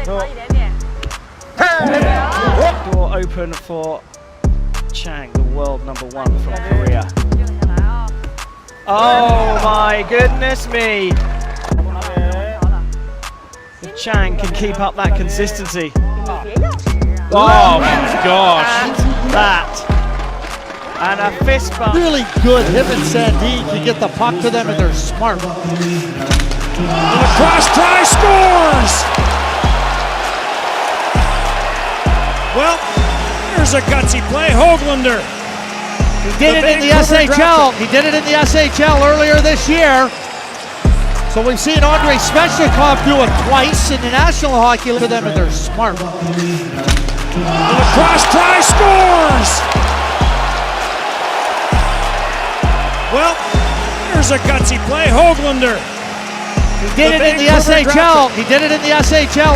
Door open for Chang, the world #1 from Korea. Oh my goodness me! If Chang can keep up that consistency. Oh my gosh! And a fist bump. Really good. Him and Sandy can get the puck to them, and they're smart. And a cross try, scores! Well, here's a gutsy play. Hoglander. He did it in the SHL. He did it in the SHL earlier this year. So we've seen Andrei Svechnikov do it twice in the National Hockey League to them, and they're smart. And a cross try, scores! Well, here's a gutsy play. Hoglander. He did it in the SHL. He did it in the SHL.